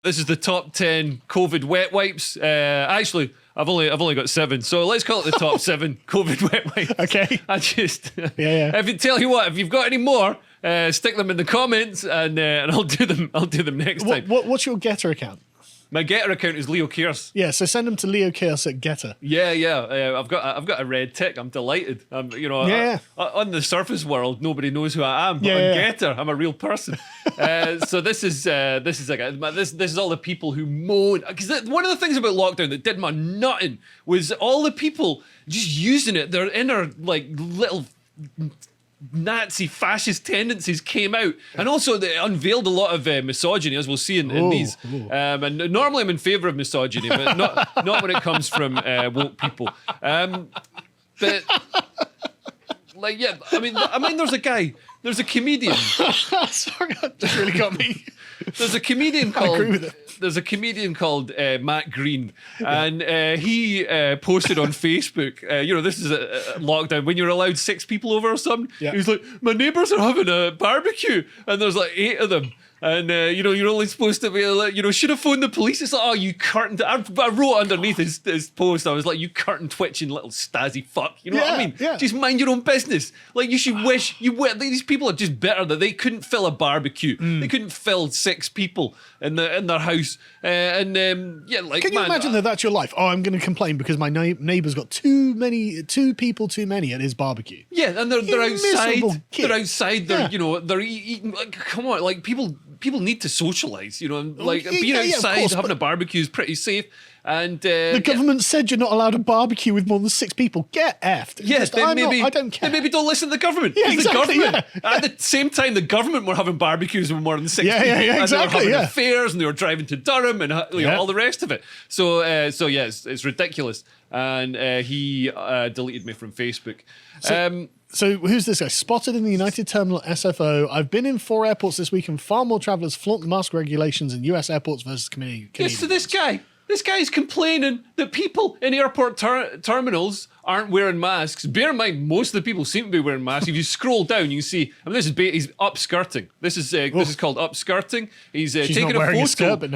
This is the top 10 COVID wet wipes. Actually, I've only got 7, so let's call it the top 7 COVID wet wipes. Okay. I just Yeah. Tell you what, if you've got any more, stick them in the comments, and I'll do them. I'll do them next time. What's your Getter account? My Getter account is Leo Kears. Yeah, so send them to Leo Kears at Getter. Yeah. I've got a red tick. I'm delighted. On the surface world, nobody knows who I am. But on Getter, I'm a real person. So this is all the people who moan. Because one of the things about lockdown that did my nutting was all the people just using it. Their inner little Nazi fascist tendencies came out, and also they unveiled a lot of misogyny, as we'll see in these. And normally I'm in favour of misogyny, but not when it comes from woke people. But I mean, there's a comedian. Sorry, that just really got me. There's a comedian called. I agree with it. There's a comedian called Matt Green, and he posted on Facebook, this is a lockdown, when you're allowed 6 people over or something. Yeah. He's like, my neighbours are having a barbecue, and there's like 8 of them. And, you're only supposed to be, should have phoned the police. It's like, oh, you curtain... I wrote underneath his post, I was like, you curtain twitching little Stasi fuck. You know what I mean? Yeah. Just mind your own business. Like, you should wish... These people are just bitter that they couldn't fill a barbecue. They couldn't fill 6 people in their house. Can you imagine that that's your life? Oh, I'm going to complain because my neighbour's got 2 people too many at his barbecue. Yeah, and they're outside. They're outside. They're eating... Like, come on, like, people need to socialise, being outside, having a barbecue is pretty safe. And the government said you're not allowed a barbecue with more than 6 people. Get effed. Yes, I don't care. Then maybe don't listen to the government. Yeah, exactly. The government, at the same time, the government were having barbecues with more than 6 people. Yeah, exactly. And they were having affairs, and they were driving to Durham, and all the rest of it. So it's ridiculous. And he deleted me from Facebook. So who's this guy? Spotted in the United Terminal SFO. I've been in 4 airports this week, and far more travellers flaunt the mask regulations in US airports versus Canadian. Yes, so this guy's complaining that people in airport terminals aren't wearing masks. Bear in mind, most of the people seem to be wearing masks. If you scroll down, you can see. I mean, he's upskirting. This is called upskirting. He's taking a photo. A skirt, but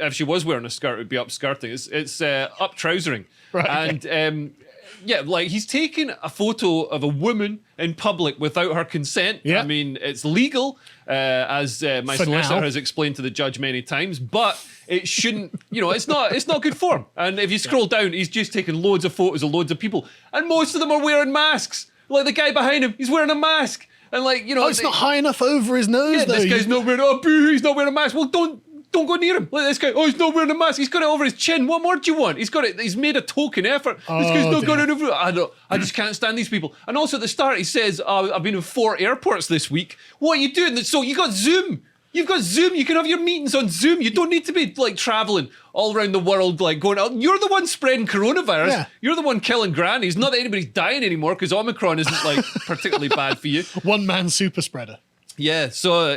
if she was wearing a skirt, it would be upskirting. It's up trousering. Right. And he's taking a photo of a woman in public without her consent. Yeah. I mean, it's legal, as my solicitor has explained to the judge many times, but it shouldn't, it's not good form. And if you scroll down, he's just taking loads of photos of loads of people, and most of them are wearing masks. Like the guy behind him, he's wearing a mask. And it's not high enough over his nose, though. This guy's not wearing, he's not wearing a mask. Well, don't go near him. Like this guy, he's not wearing a mask. He's got it over his chin. What more do you want? He's made a token effort. This guy's not got it over. I just can't stand these people. And also at the start, he says, I've been in 4 airports this week. What are you doing? So you got Zoom. You've got Zoom. You can have your meetings on Zoom. You don't need to be traveling all around the world, going out. You're the one spreading coronavirus. Yeah. You're the one killing grannies. Not that anybody's dying anymore, because Omicron isn't particularly bad for you. One man super spreader. Yeah, so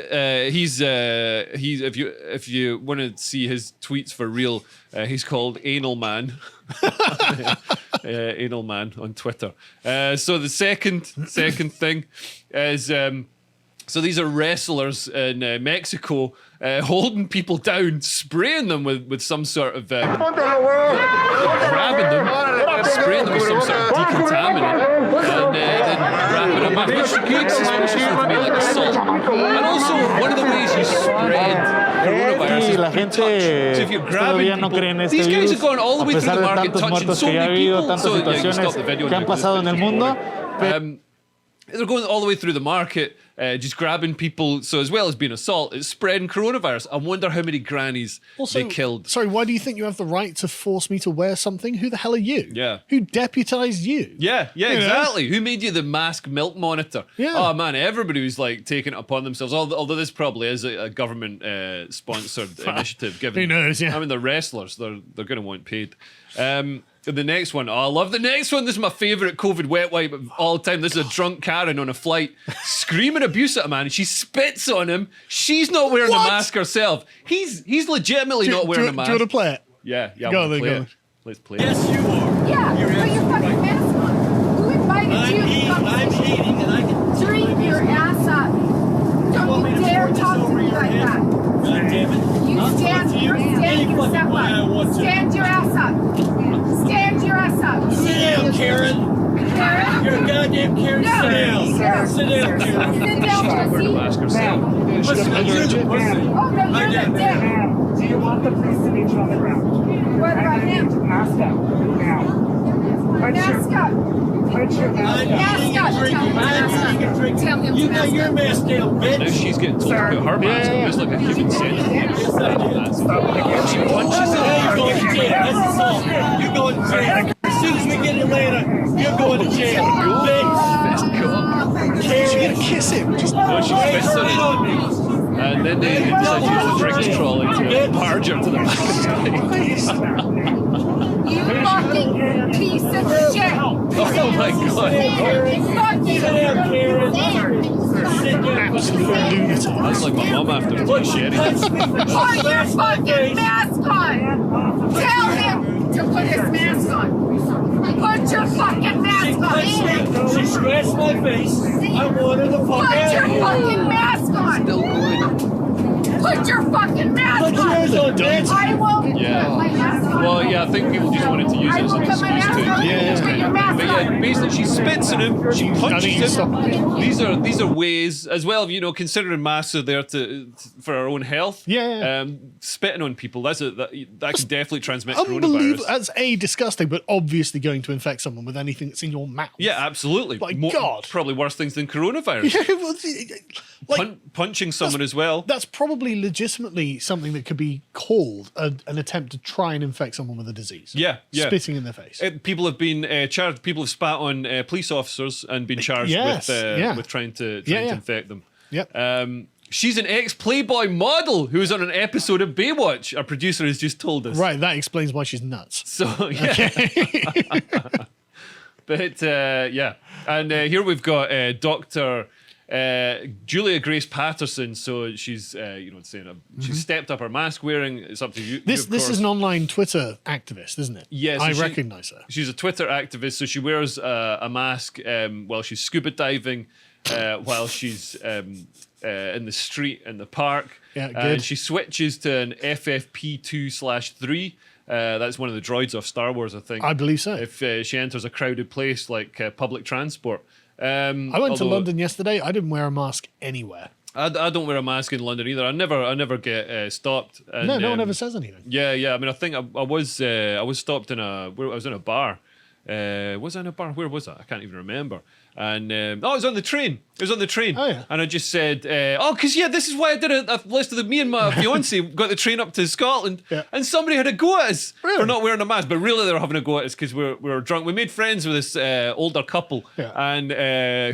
he's if you want to see his tweets for real, he's called Anal Man, Anal Man on Twitter. So the second thing is, so these are wrestlers in Mexico holding people down, spraying them with some sort of grabbing them, spraying them with some sort of decontaminant, and then wrapping them up, which could suspiciously be like assault. And also, one of the ways you spread coronavirus is through touch. So if you're grabbing people, these guys are going all the way through the market, touching so many people. So you can stop the video now. They're going all the way through the market, just grabbing people. So as well as being assault, it's spreading coronavirus. I wonder how many grannies they killed. Sorry, why do you think you have the right to force me to wear something? Who the hell are you? Yeah. Who deputized you? Yeah, exactly. Who made you the mask milk monitor? Yeah. Oh man, everybody was taking it upon themselves. Although this probably is a government sponsored initiative. Given, who knows? Yeah. I mean, they're wrestlers. They're going to want paid. The next one, I love the next one. This is my favourite COVID wet wipe of all time. This is a drunk Karen on a flight screaming abuse at a man. She spits on him. She's not wearing a mask herself. He's legitimately not wearing a mask. Do you want to play it? Yeah, go on. Let's play it. Yes, you are. Yeah, put your fucking mask on. Who invited you to come I'm eating and I can drink your ass up? Don't you dare talk to me like that. God damn it. You stand, you're can fucking step why I want up. to. Stand your ass up. Stand your ass up. Sit down, Karen. Karen. You're a goddamn Karen. No. Sit down. Sir. Sit down, Karen. Sit down, Wear the pussy. mask herself. Listen, you're the pussy. Oh, no, I you're got the that. dick. Do you want the police to meet you on the ground? What about him? Mask up. Now. Mask up. Put your I'm mask up. eating and drinking. I'm eating and drinking. Tell him You to got mask your up. mask down, Now bitch. she's getting told to put her mask on. It's like a human centipede. Yes, I did. She punches it. You're going to jail. That's assault. You're going to jail. As soon as we get Atlanta, you're going to jail. Bitch. Fist cut. She's gonna kiss him. Just No, she Hey, fists turn on it it. on me. And then they decide to use the drinks trolley to barge her to the back of the please. You fucking piece of shit. Oh my god. Fuck you. Sit down, Karen. Sit down. Absolute lunatic. That's like my mom after a machete. Put your fucking mask on. Tell him to put his mask on. Put your fucking mask on. She scratched my face. I want her to fuck Put out your of here. fucking mask on. Still going. Put your fucking mask Put yours on. on, bitch. I will Yeah. put my mask on. Well, yeah, I think people just wanted to use I it as will an put my excuse mask on. to. Yeah. Put your mask But yeah, on. basically she spits in him, she I think punches it's him. These are ways as well, you know, considering masks are there for our own health. Yeah. Spitting on people, that can definitely transmit Unbelievable. coronavirus. That's disgusting, but obviously going to infect someone with anything that's in your mouth. Yeah, absolutely. My God. Probably worse things than coronavirus. Yeah, well, like, Punching someone as well. that's probably legitimately something that could be called an attempt to try and infect someone with a disease. Yeah, yeah. Spitting in their face. People have been charged. People have spat on police officers and been charged Yes, yeah. with trying to Yeah. infect them. Yep. She's an ex-Playboy model who was on an episode of Baywatch. Our producer has just told us. Right, that explains why she's nuts. So yeah. But yeah, and here we've got Dr. Julia Grace Patterson. So she's saying she's stepped up her mask wearing. It's up to you. This is an online Twitter activist, isn't it? Yes, I so recognize her. She's a Twitter activist, so she wears a mask while she's scuba diving, while she's in the street in the park. Yeah, good. And she switches to an FFP2/3. That's one of the droids off Star Wars, I think. I believe so. If she enters a crowded place like public transport. I went to London yesterday. I didn't wear a mask anywhere. I don't wear a mask in London either. I never get stopped. And, No one ever says anything. Yeah. I mean, I think I was stopped in I was in a bar. Was I in a bar? Where was I? I can't even remember. And it was on the train. It was on the train. Oh, yeah. And I just said, this is why I did a list of me and my fiance got the train up to Scotland, Yeah. and somebody had a go at us Really? for not wearing a mask. But really, they were having a go at us because we were drunk. We made friends with this older couple, Yeah. and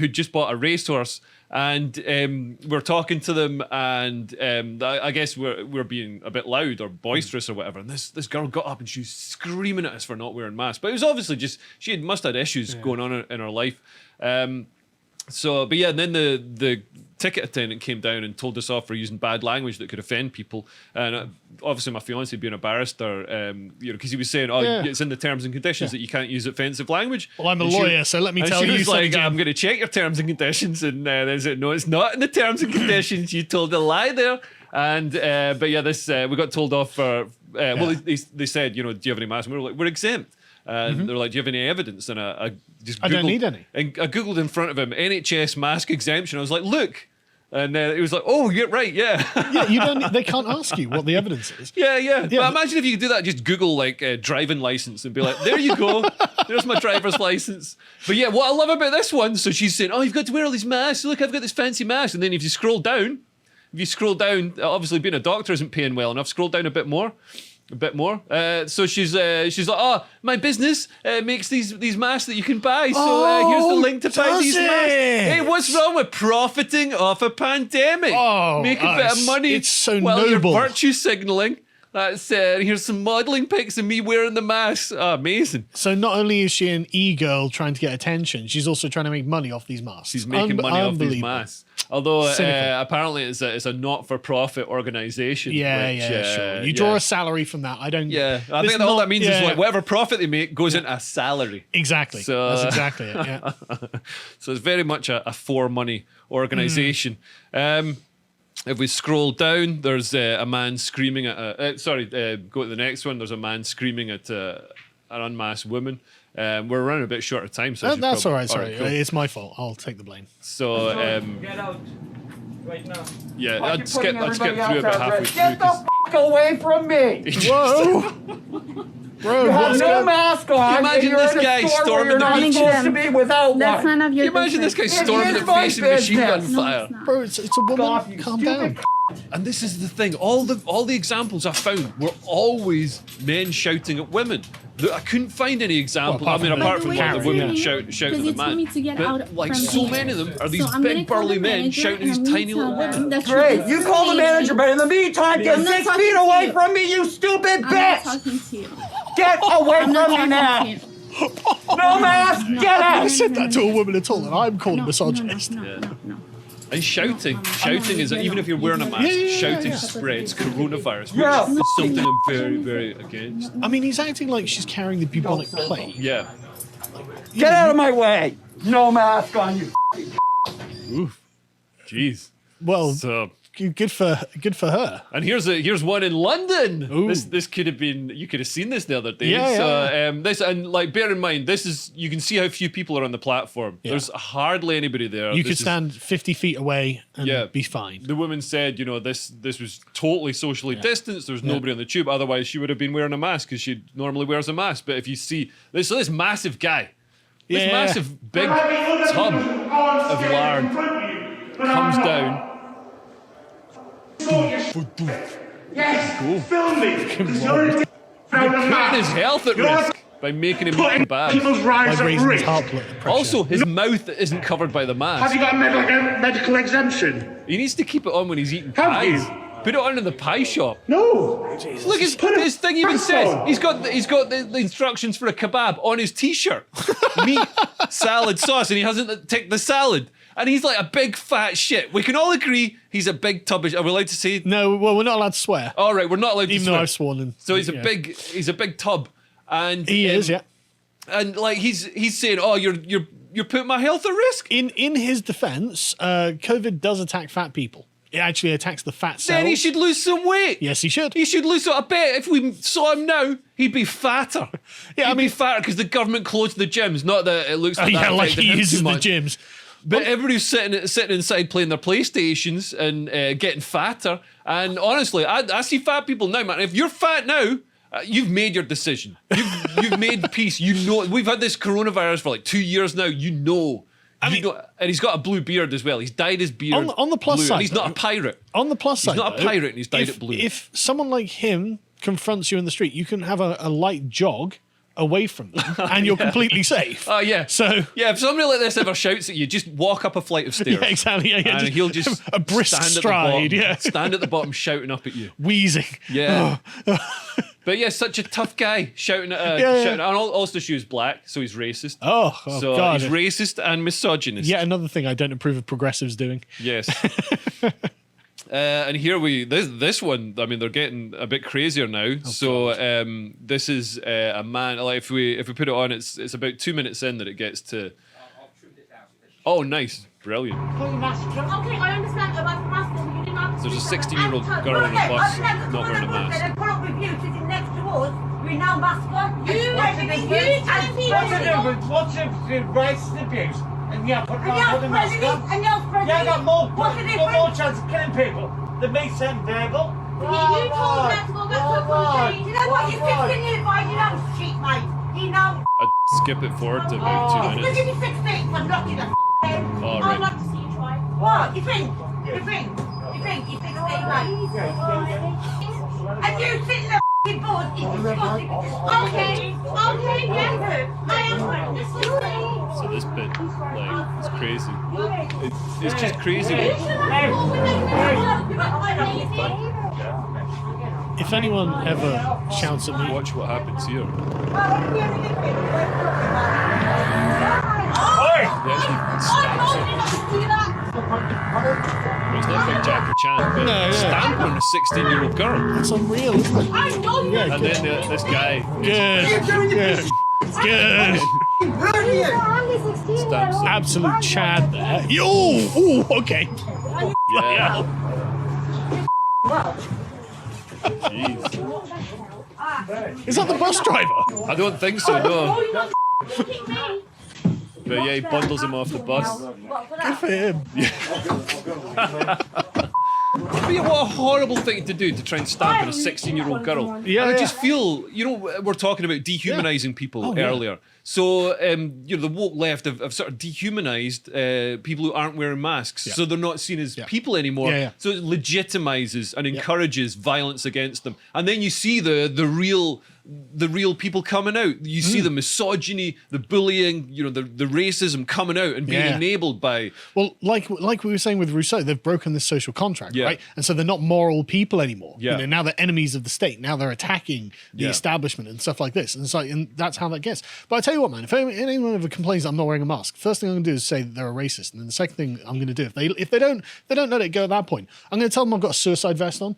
who'd just bought a racehorse. And we're talking to them, and I guess we're being a bit loud or boisterous or whatever. And this girl got up and she was screaming at us for not wearing masks. But it was obviously just must have had issues going on in her life. But yeah, and then the ticket attendant came down and told us off for using bad language that could offend people. And obviously, my fiance being a barrister, because he was saying, Yeah. it's in the terms and conditions that you can't use offensive languge. Well, I'm a And she- lawyer, so let me and tell she you was like, something. I'm going to check your terms and conditions. And they said, no, it's not in the terms and conditions. You told a lie there. And but yeah, we got told off for. Well, they said, do you have any masks? And we were like, we're exempt. And they were like, do you have any evidence? And I just Googled, I don't need any. And I Googled in front of him, NHS mask exemption. I was like, look. And he was like, oh, you're right, yeah. Yeah, they can't ask you what the evidence is. Yeah. But imagine if you could do that, just Google like driving license and be like, there you go. There's my driver's license. But yeah, what I love about this one, so she's saying, oh, you've got to wear all these masks. Look, I've got this fancy mask. And then if you scroll down, obviously being a doctor isn't paying well enough. Scroll down a bit more. So she's like, oh, my business makes these masks that you can buy. So here's the link to buy these does masks. it? Hey, what's wrong with profiting off a pandemic? Oh, make a bit of money. it's so while noble. you're virtue signaling. That's here's some modelling pics of me wearing the mask. Oh, amazing. So not only is she an e-girl trying to get attention, she's also trying to make money off these masks. She's making money off these Unbelievable. masks. Although Cynical. apparently it's a not-for-profit organisation. Yeah, sure. You draw a salary from that. I don't. Yeah, I This think all not- that means is yeah. like whatever profit they make goes into a salary. Exactly. So, That's exactly it. Yeah. So it's very much a for money organisation. If we scroll down, there's a man screaming at go to the next one. There's a man screaming at an unmasked woman. We're running a bit short of time, so That's all right. Sorry, Alright, cool. it's my fault. I'll take the blame. So Get out right now. yeah, Why I'd you skip putting through everybody about else at halfway risk? through. Get the f away from me! Whoa, bro, You have what's no going? mask on. imagine and you're this in a guy store where storming you're the not beach? supposed to be without That's one. none of your Can you imagine this guy business. storming is the my face of machine gun business. fire? No, Bro, it's a woman. Off, you Calm stupid down. And this is the thing. All the examples I found were always men shouting at women. I couldn't find any example. Well, I mean, apart apart from from the like the Karen, women yeah. shouting at Because the you told me man. to get But out like from so here. many of them are these So I'm gonna big call burly the men manager shouting at and these I'm gonna tiny little tell them women. that Great, you're you call the manager, but in the meantime, get I'm not 6 talking feet to away you. from me, you stupid I'm not bitch! talking to you. Get away I'm not from me talking now! to you. No mask, No, get no, out! I said that to a woman at all, and I'm called a No, misogynist. no. And shouting is even if you're wearing a mask, shouting spreads coronavirus, which Yeah. is something I'm very, very against. I mean, he's acting like she's carrying the bubonic plague. Yeah. Get out of my way! No mask on you. Oof. Jeez. Well, So. good for her. And here's one in London. Ooh. This could have been, you could have seen this the other day. Yeah, So this, and like bear in mind, this is, you can see how few people are on the platform. Yeah. There's hardly anybody there. You This could is- stand 50 feet away and Yeah. be fine. The woman said, this was totally socially distanced. There was nobody on the tube. Otherwise, she would have been wearing a mask because she normally wears a mask. But if you see this massive guy, this Yeah. massive big tub of lard comes down. Yes, film me. Putting his health at risk by making him eat Putting kebabs. people's By lives at raising his risk. heart pressure. Also, his mouth isn't covered by the Have mask. you got a medical exemption? He needs to keep it on when he's eating Have pies. you? Put it on in the pie shop. No. Look, his thing even That's says all. he's got the instructions for a kebab on his t-shirt. Meat, salad, sauce, and he hasn't ticked the salad. And he's like a big fat shit. We can all agree he's a big tub of. Are we allowed to say? No, well, we're not allowed to swear. All right, we're not allowed to Even though swear. I've sworn in. So he's yeah. he's a big tub, and He is, yeah. And like he's saying, oh, you're putting my health at risk. In his defense, COVID does attack fat people. It actually attacks the fat cells. Then he should lose some weight. Yes, he should. He should lose. I bet if we saw him now, he'd be fatter. Yeah, He'd be fatter because the government closed the gyms. Not that it looks like yeah, that like affected he him uses too the much. gyms. But everybody's sitting inside playing their PlayStations and getting fatter. And honestly, I see fat people now, man. If you're fat now, you've made your decision. You've made peace. You know, we've had this coronavirus for like 2 years now. You know. And he's got a blue beard as well. He's dyed his beard On the plus blue, side, and he's not a though, pirate. On the plus side, He's not a though, pirate and he's dyed if, it blue. If someone like him confronts you in the street, you can have a light jog away from them, and you're completely safe. Oh yeah. So yeah, if somebody like this ever shouts at you, just walk up a flight of stairs. yeah, exactly. Yeah, yeah, And he'll just a brisk stand stride. at the bottom, Yeah, stand at the bottom shouting up at you. wheezing. Yeah. But yeah, such a tough guy shouting at Yeah. shouting. And also she was black, so he's racist. Oh So God. he's racist and misogynist. Yet another thing I don't approve of progressives doing. Yes. And here this one, I mean, they're getting a bit crazier now. This is a man. Like if we put it on, it's about 2 minutes in that it gets to. Oh, nice, brilliant. Okay, I understand about the mask. You didn't have to There's a speak to them. 16-year-old And- girl on the okay, bus I've never not come wearing a on bus mask. and I pull up with you sitting next to us. We now mask on. What's the difference? What's the rights and abuse? And yeah, put And you're the mask president. on. And you're president. Yeah, I got What's the got more difference? chance of killing people than me saying verbal. You told me to go back to the country. You know what? You're 16 years old. You know shit, mate. You know. I'd skip it forward to about 2 Because minutes. you're 16. I'm lucky that. Oh, I'd right. like to see you try. What? You think? You're 16, mate. And you sit in the f***ing board. It's disgusting. Okay, yeah. I am. So this bit, like, it's crazy. It's just crazy. If anyone ever shouts at me, Watch what happens here. Oi! He actually stamps her. Well, it's not like Jackie Chan, but No, yeah. stamping on a 16-year-old girl. it's unreal, isn't it? I know you. Yeah, And then this guy Good. Good. stamps it. Absolute Chad there. Yo! Ooh, okay. Yeah. Is that the bus driver? I don't think so, no. Oh, you're not f***ing me. But yeah, he bundles him off the bus. What for Good for that? him. But yeah, what a horrible thing to do to try and stamp on a 16-year-old girl. Yeah, and I yeah. just feel, we're talking about dehumanizing people earlier. So, the woke left have sort of dehumanized people who aren't wearing masks. Yeah. So they're not seen as people anymore. Yeah, yeah. So it legitimizes and encourages violence against them. And then you see the real people coming out. You see the misogyny, the bullying, the racism coming out and being enabled by. Well, like we were saying with Rousseau, they've broken this social contract, Yeah. right? And so they're not moral people anymore. Yeah. Now they're enemies of the state. Now they're attacking the establishment and stuff like this. And so, and that's how that gets. But I tell you what, man, if anyone ever complains that I'm not wearing a mask, first thing I'm going to do is say that they're a racist. And then the second thing I'm going to do, if they don't let it go at that point, I'm going to tell them I've got a suicide vest on.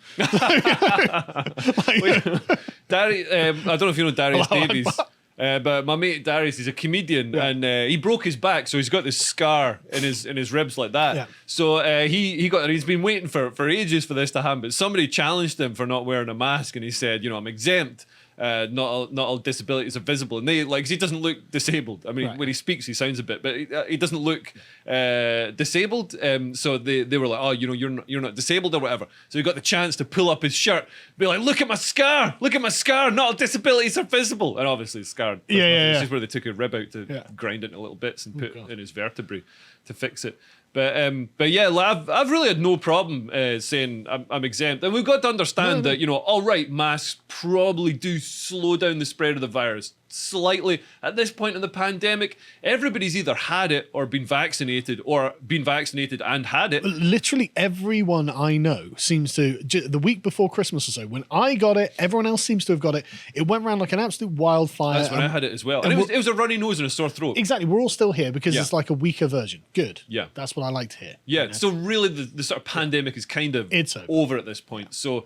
Darius, I don't know if you know Darius Davies, but my mate Darius is a comedian, and he broke his back, so he's got this scar in his ribs like that. Yeah. So he's been waiting for ages for this to happen. But somebody challenged him for not wearing a mask, and he said, I'm exempt. Not all disabilities are visible, and they 'cause he doesn't look disabled. I mean, when he speaks, he sounds a bit, but he doesn't look disabled. So they were like, oh, you're not disabled or whatever. So he got the chance to pull up his shirt, be like, look at my scar, not all disabilities are visible. And obviously, the scar. This is where they took a rib out to grind it into little bits and put in his vertebrae to fix it. But yeah, I've really had no problem saying I'm exempt, and we've got to understand that all right, masks probably do slow down the spread of the virus slightly. At this point in the pandemic, everybody's either had it or been vaccinated and had it. Literally everyone I know seems to, the week before Christmas or so, when I got it, everyone else seems to have got it. It went around like an absolute wildfire. That's when I had it as well. And it was a runny nose and a sore throat. Exactly. We're all still here because it's like a weaker version. Good. Yeah. That's what I like to hear. Yeah. So really the sort of pandemic is kind of It's over at this point. So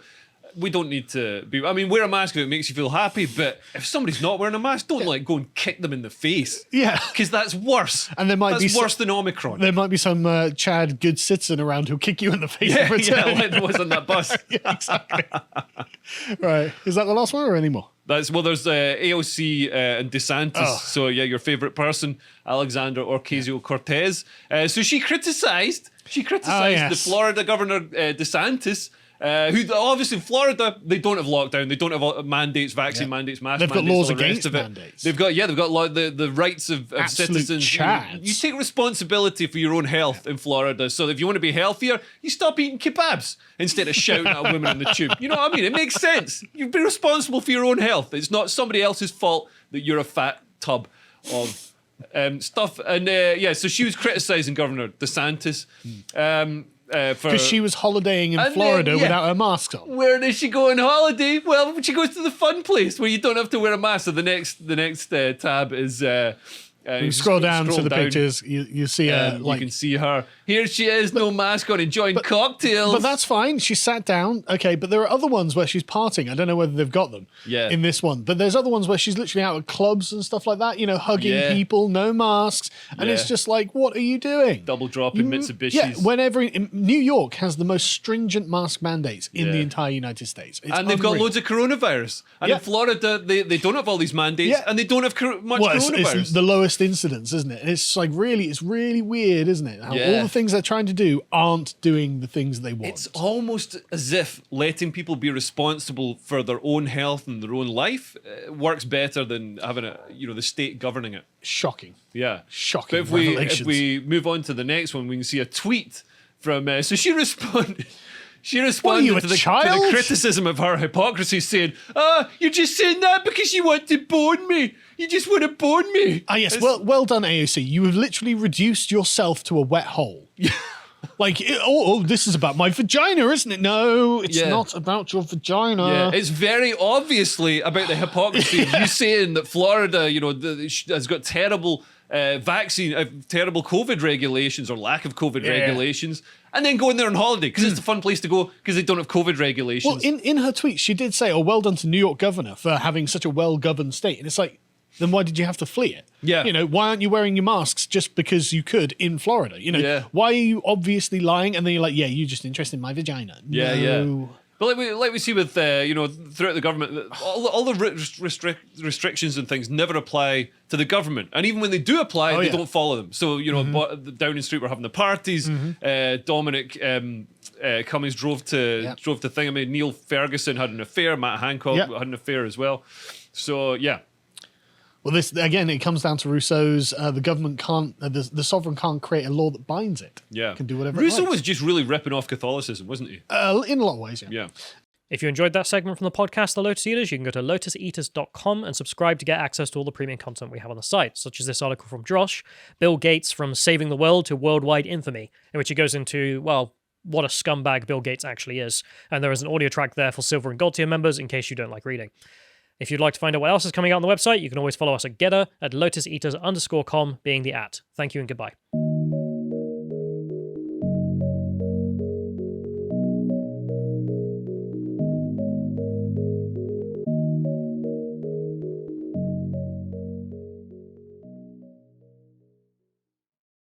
we don't need to be. I mean, wear a mask if it makes you feel happy, but if somebody's not wearing a mask, don't go and kick them in the face. Yeah. Because that's worse. And that's worse than Omicron. There might be some Chad good citizen around who'll kick you in the face. Yeah, like there was on that bus. Yeah, exactly. Right. Is that the last one or any more? There's AOC and DeSantis. Oh. So yeah, your favorite person, Alexandra Ocasio-Cortez. So she criticized the Florida governor DeSantis. Who obviously in Florida, they don't have lockdown, they don't have mandates, vaccine mandates, mask They've got mandates, laws all the rest against of it. mandates. They've got the rights of citizens. chads. You take responsibility for your own health in Florida. So if you want to be healthier, you stop eating kebabs instead of shouting at a woman in the tube. You know what I mean? It makes sense. You be responsible for your own health. It's not somebody else's fault that you're a fat tub of stuff. And so she was criticizing Governor DeSantis. Because she was holidaying in Florida without her mask on. Where does she go on holiday? Well, she goes to the fun place where you don't have to wear a mask. So the next tab is. You scroll down to the pictures, you see her. You can see her. Here she is, no mask on, enjoying cocktails. But that's fine. She sat down. Okay, but there are other ones where she's partying. I don't know whether they've got them in this one. But there's other ones where she's literally out at clubs and stuff like that, hugging people, no masks. And it's just like, what are you doing? Double dropping Mitsubishis. Yeah, New York has the most stringent mask mandates in the entire United States. It's and they've got unreal. loads of coronavirus. And in Florida, they don't have all these mandates and they don't have much coronavirus. It's the lowest incidence, isn't it? And it's like it's really weird, isn't it? How all the things they're trying to do aren't doing the things they want. It's almost as if letting people be responsible for their own health and their own life works better than having the state governing it. Shocking. Yeah. Shocking. But if we move on to the next one, we can see a tweet from. So she responded. She responded to the criticism of her hypocrisy, saying, you're just saying that because you want to bone me. You just want to bone me. Ah, yes. Well done, AOC. You have literally reduced yourself to a wet hole. Like, this is about my vagina, isn't it? No, it's not about your vagina. Yeah, it's very obviously about the hypocrisy of you saying that Florida, has got terrible terrible COVID regulations or lack of COVID regulations, and then going there on holiday because it's a fun place to go because they don't have COVID regulations. Well, in her tweet, she did say, well done to New York governor for having such a well-governed state. And it's like, then why did you have to flee it? Yeah. Why aren't you wearing your masks just because you could in Florida? Why are you obviously lying? And then you're like, you're just interested in my vagina. No. But like we see with throughout the government, all the restrictions and things never apply to the government, and even when they do apply, they don't follow them. So Downing Street were having the parties. Dominic Cummings drove to thing. I mean, Neil Ferguson had an affair. Matt Hancock had an affair as well. So yeah. Well, this again, it comes down to Rousseau's. The government can't, the sovereign can't create a law that binds it. Yeah, can do whatever. Rousseau it likes. was just really ripping off Catholicism, wasn't he? In a lot of ways, Yeah. If you enjoyed that segment from the podcast, The Lotus Eaters, you can go to lotuseaters.com and subscribe to get access to all the premium content we have on the site, such as this article from Josh, Bill Gates from saving the world to worldwide infamy, in which he goes into, well, what a scumbag Bill Gates actually is. And there is an audio track there for Silver and Gold tier members in case you don't like reading. If you'd like to find out what else is coming out on the website, you can always follow us at Getter at lotuseaters_com, being the @. Thank you and goodbye.